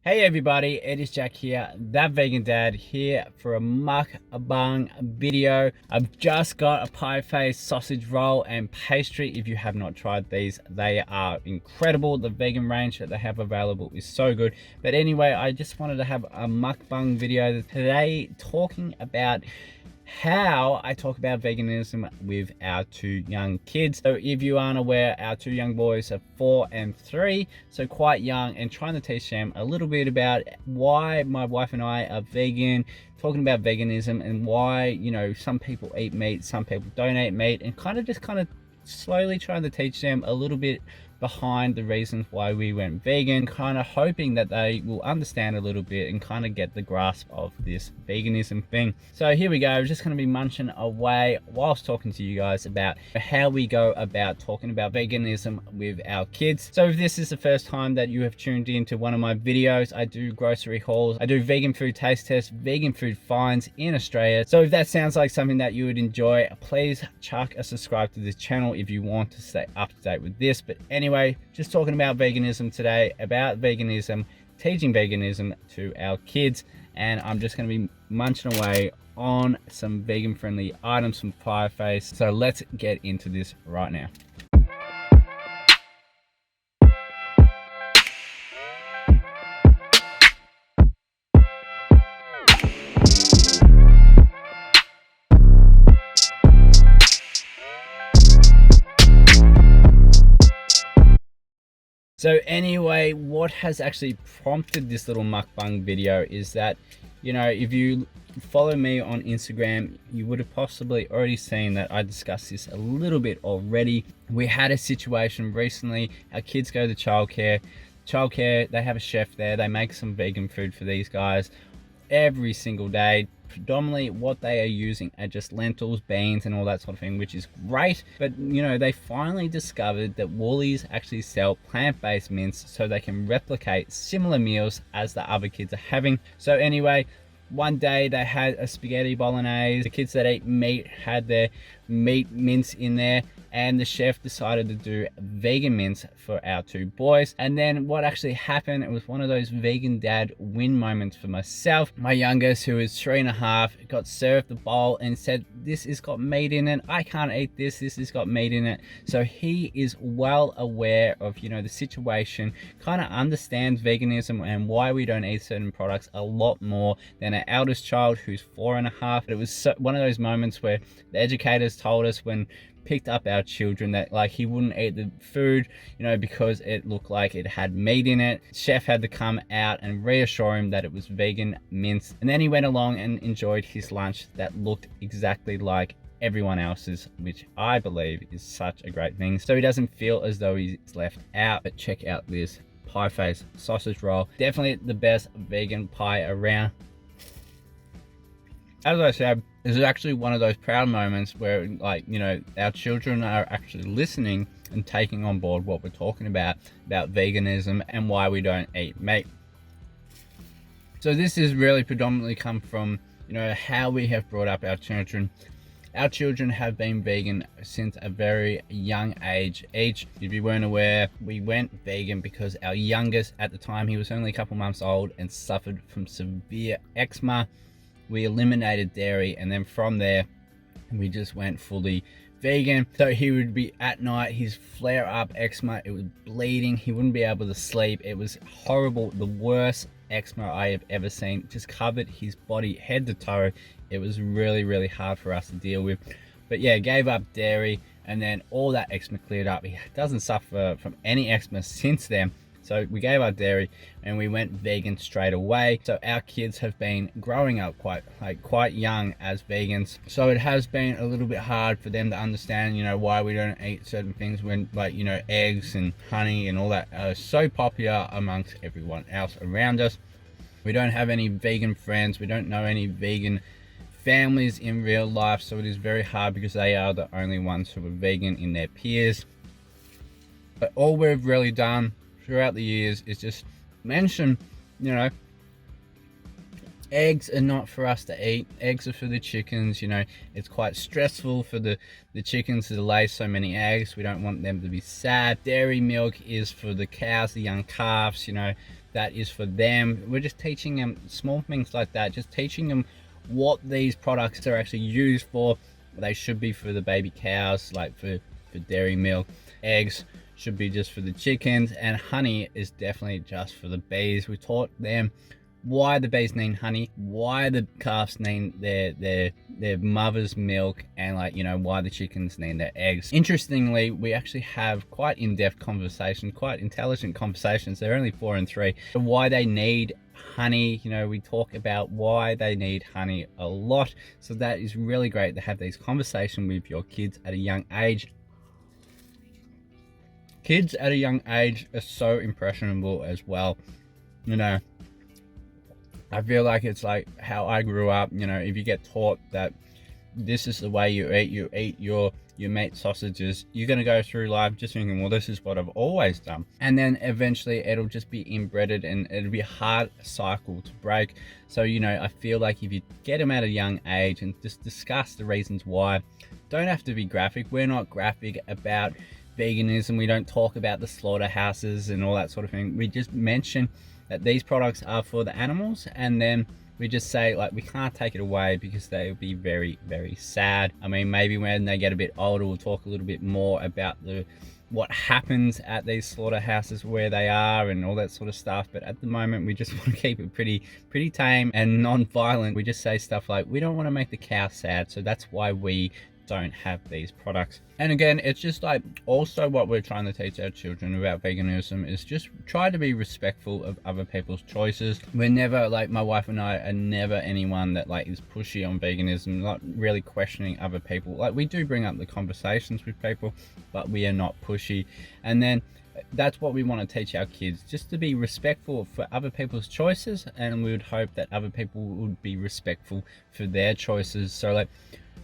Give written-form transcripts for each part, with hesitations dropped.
Hey everybody, it is Jack here, That Vegan Dad, here for a mukbang video. I've just got a pie face sausage roll and pastry. If you have not tried these, they are incredible. The vegan range that they have available is so good. But anyway, I just wanted to have a mukbang video today talking about how I talk about veganism with our two young kids. So if you aren't aware, our two young boys are 4 and 3, so quite young, and trying to teach them a little bit about why my wife and I are vegan, talking about veganism and why, you know, some people eat meat, some people don't eat meat, and kind of slowly trying to teach them a little bit behind the reasons why we went vegan, kind of hoping that they will understand a little bit and kind of get the grasp of this veganism thing. So here we go. I'm just going to be munching away whilst talking to you guys about how we go about talking about veganism with our kids. So if this is the first time that you have tuned into one of my videos, I do grocery hauls, I do vegan food taste tests, vegan food finds in Australia. So if that sounds like something that you would enjoy, please chuck a subscribe to this channel if you want to stay up to date with this. But anyway, just talking about veganism today, about veganism, teaching veganism to our kids, and I'm just going to be munching away on some vegan friendly items from Pie Face. So let's get into this right now. So anyway, what has actually prompted this little mukbang video is that, you know, if you follow me on Instagram, you would have possibly already seen that I discussed this a little bit already. We had a situation recently. Our kids go to childcare, they have a chef there, they make some vegan food for these guys every single day. Predominantly what they are using are just lentils, beans and all that sort of thing, which is great. But you know, they finally discovered that Woolies actually sell plant-based mince so they can replicate similar meals as the other kids are having. So anyway, one day they had a spaghetti bolognese. The kids that eat meat had their meat mince in there, and the chef decided to do vegan mince for our two boys. And then what actually happened, it was one of those vegan dad win moments for myself. My youngest, who is 3.5, got served the bowl and said, "This has got meat in it, I can't eat this, this has got meat in it." So he is well aware of, you know, the situation, kind of understands veganism and why we don't eat certain products a lot more than our eldest child, who's 4.5. It was one of those moments where the educators told us when picked up our children that like he wouldn't eat the food, you know, because it looked like it had meat in it. Chef had to come out and reassure him that it was vegan mince, and then he went along and enjoyed his lunch that looked exactly like everyone else's, which I believe is such a great thing, so he doesn't feel as though he's left out. But check out this Pie Face sausage roll, definitely the best vegan pie around. As I said, this is actually one of those proud moments where, like, you know, our children are actually listening and taking on board what we're talking about veganism and why we don't eat meat. So this has really predominantly come from, you know, how we have brought up our children. Our children have been vegan since a very young age each. If you weren't aware, we went vegan because our youngest, at the time, he was only a couple months old and suffered from severe eczema. We eliminated dairy, and then from there we just went fully vegan. So he would be at night, his flare up eczema, it was bleeding, he wouldn't be able to sleep, it was horrible, the worst eczema I have ever seen, just covered his body head to toe. It was really hard for us to deal with. But yeah, gave up dairy, and then all that eczema cleared up. He doesn't suffer from any eczema since then. So we gave up dairy and we went vegan straight away. So our kids have been growing up quite young as vegans. So it has been a little bit hard for them to understand, you know, why we don't eat certain things when, like, you know, eggs and honey and all that are so popular amongst everyone else around us. We don't have any vegan friends. We don't know any vegan families in real life. So it is very hard because they are the only ones who are vegan in their peers. But all we've really done throughout the years is just mention, you know, eggs are not for us to eat. Eggs are for the chickens. You know, it's quite stressful for the chickens to lay so many eggs. We don't want them to be sad. Dairy milk is for the cows, the young calves. You know, that is for them. We're just teaching them small things like that, just teaching them what these products are actually used for. They should be for the baby cows, like for dairy milk. Eggs should be just for the chickens, and honey is definitely just for the bees. We taught them why the bees need honey, why the calves need their mother's milk, and like, you know, why the chickens need their eggs. Interestingly, we actually have quite in-depth conversations, quite intelligent conversations. They're only 4 and 3. Why they need honey, you know, we talk about why they need honey a lot. So that is really great to have these conversations with your kids at a young age. Kids at a young age are so impressionable as well. You know, I feel like it's like how I grew up. You know, if you get taught that this is the way you eat your meat sausages, you're going to go through life just thinking, well, this is what I've always done. And then eventually it'll just be inbred, and it'll be a hard cycle to break. So, you know, I feel like if you get them at a young age and just discuss the reasons why, don't have to be graphic. We're not graphic about veganism. We don't talk about the slaughterhouses and all that sort of thing. We just mention that these products are for the animals, and then we just say, like, we can't take it away because they will be very, very sad. I mean, maybe when they get a bit older, we'll talk a little bit more about what happens at these slaughterhouses, where they are and all that sort of stuff. But at the moment, we just want to keep it pretty tame and non-violent. We just say stuff like, we don't want to make the cow sad, so that's why we don't have these products. And again, it's just like also what we're trying to teach our children about veganism is just try to be respectful of other people's choices. We're never, like, my wife and I are never anyone that like is pushy on veganism, not really questioning other people. Like, we do bring up the conversations with people, but we are not pushy. And then that's what we want to teach our kids, just to be respectful for other people's choices, and we would hope that other people would be respectful for their choices. So like,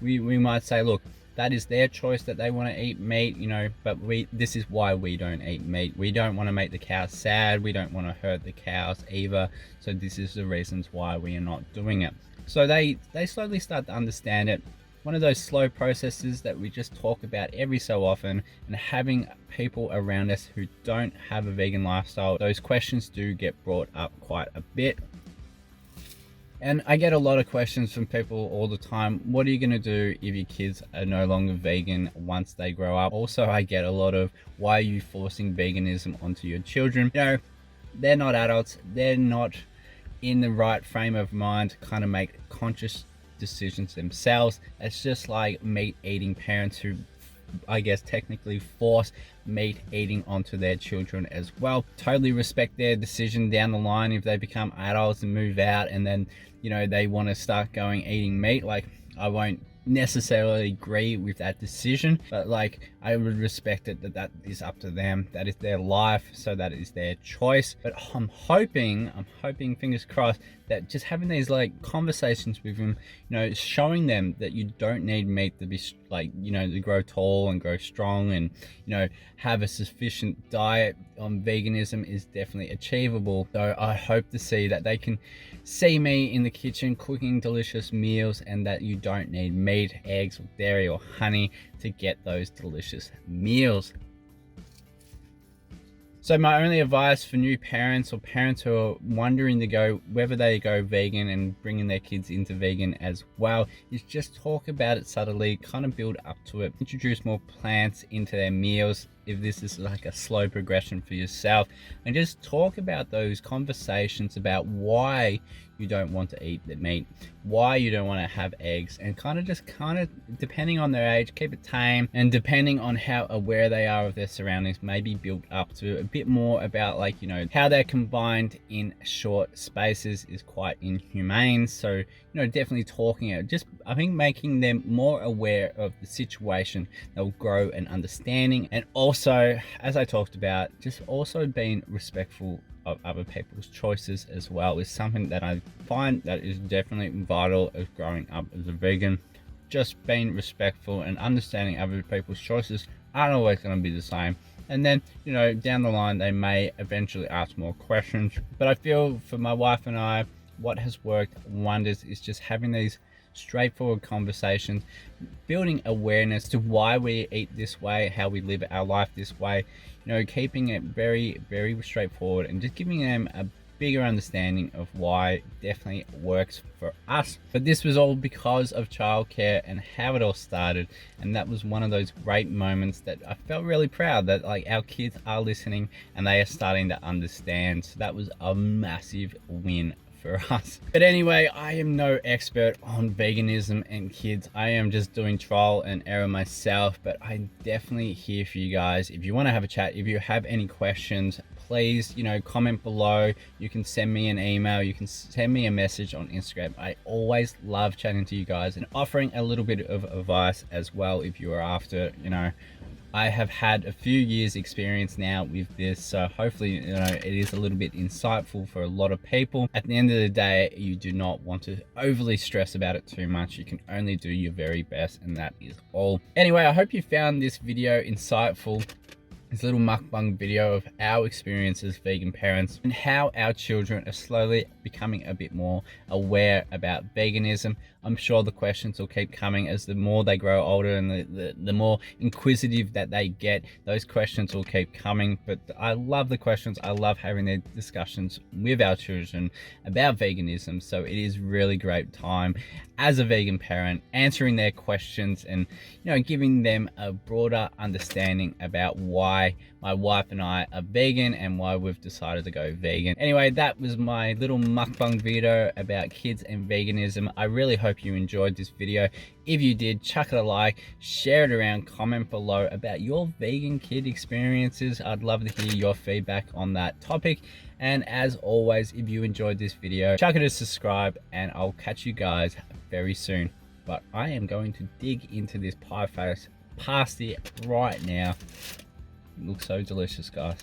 we might say, look, that is their choice that they want to eat meat, you know, but this is why we don't eat meat. We don't want to make the cows sad. We don't want to hurt the cows either. So this is the reasons why we are not doing it. So they slowly start to understand it. One of those slow processes that we just talk about every so often, and having people around us who don't have a vegan lifestyle, those questions do get brought up quite a bit. And I get a lot of questions from people all the time. What are you going to do if your kids are no longer vegan once they grow up? Also, I get a lot of, why are you forcing veganism onto your children? You know, they're not adults. They're not in the right frame of mind to kind of make conscious decisions themselves. It's just like meat eating parents who, I guess, technically force meat eating onto their children as well. Totally respect their decision down the line if they become adults and move out, and then, you know, they want to start eating meat. Like, I won't necessarily agree with that decision, but like, I would respect it that is up to them. That is their life, so that is their choice. But I'm hoping, fingers crossed, that just having these like conversations with them, you know, showing them that you don't need meat to be like, you know, to grow tall and grow strong, and, you know, have a sufficient diet on veganism is definitely achievable. So I hope to see that they can see me in the kitchen cooking delicious meals, and that you don't need meat, eggs, or dairy, or honey to get those delicious meals. So my only advice for new parents, or parents who are wondering to go, whether they go vegan and bringing their kids into vegan as well, is just talk about it subtly, kind of build up to it, introduce more plants into their meals if this is like a slow progression for yourself, and just talk about those conversations about why you don't want to eat the meat, why you don't want to have eggs, and kind of depending on their age, keep it tame, and depending on how aware they are of their surroundings, maybe build up to a bit more about, like, you know, how they're combined in short spaces is quite inhumane. So, you know, definitely talking out, just, I think, making them more aware of the situation, they'll grow an understanding. And also, as I talked about, just also being respectful of other people's choices as well is something that I find that is definitely vital as growing up as a vegan. Just being respectful and understanding other people's choices aren't always going to be the same. And then, you know, down the line, they may eventually ask more questions. But I feel for my wife and I, what has worked wonders is just having these straightforward conversations, building awareness to why we eat this way, how we live our life this way, you know, keeping it very, very straightforward, and just giving them a bigger understanding of why it definitely works for us. But this was all because of childcare and how it all started, and that was one of those great moments that I felt really proud that like our kids are listening and they are starting to understand. So that was a massive win for us. But anyway, I am no expert on veganism and kids. I am just doing trial and error myself, but I'm definitely here for you guys. If you want to have a chat, if you have any questions, please, you know, comment below. You can send me an email, you can send me a message on Instagram. I always love chatting to you guys and offering a little bit of advice as well if you are after, you know. I have had a few years experience now with this, so hopefully, you know, it is a little bit insightful for a lot of people. At the end of the day, you do not want to overly stress about it too much. You can only do your very best, and that is all. Anyway, I hope you found this video insightful. This little mukbang video of our experience as vegan parents and how our children are slowly becoming a bit more aware about veganism. I'm sure the questions will keep coming as the more they grow older and the more inquisitive that they get. Those questions will keep coming, but I love the questions. I love having the discussions with our children about veganism. So it is really great time as a vegan parent, answering their questions and, you know, giving them a broader understanding about why my wife and I are vegan and why we've decided to go vegan. Anyway, that was my little mukbang video about kids and veganism. I really hope you enjoyed this video. If you did, chuck it a like, share it around, comment below about your vegan kid experiences. I'd love to hear your feedback on that topic. And as always, if you enjoyed this video, chuck it a subscribe, and I'll catch you guys very soon. But I am going to dig into this pie face pasty right now. It looks so delicious, guys.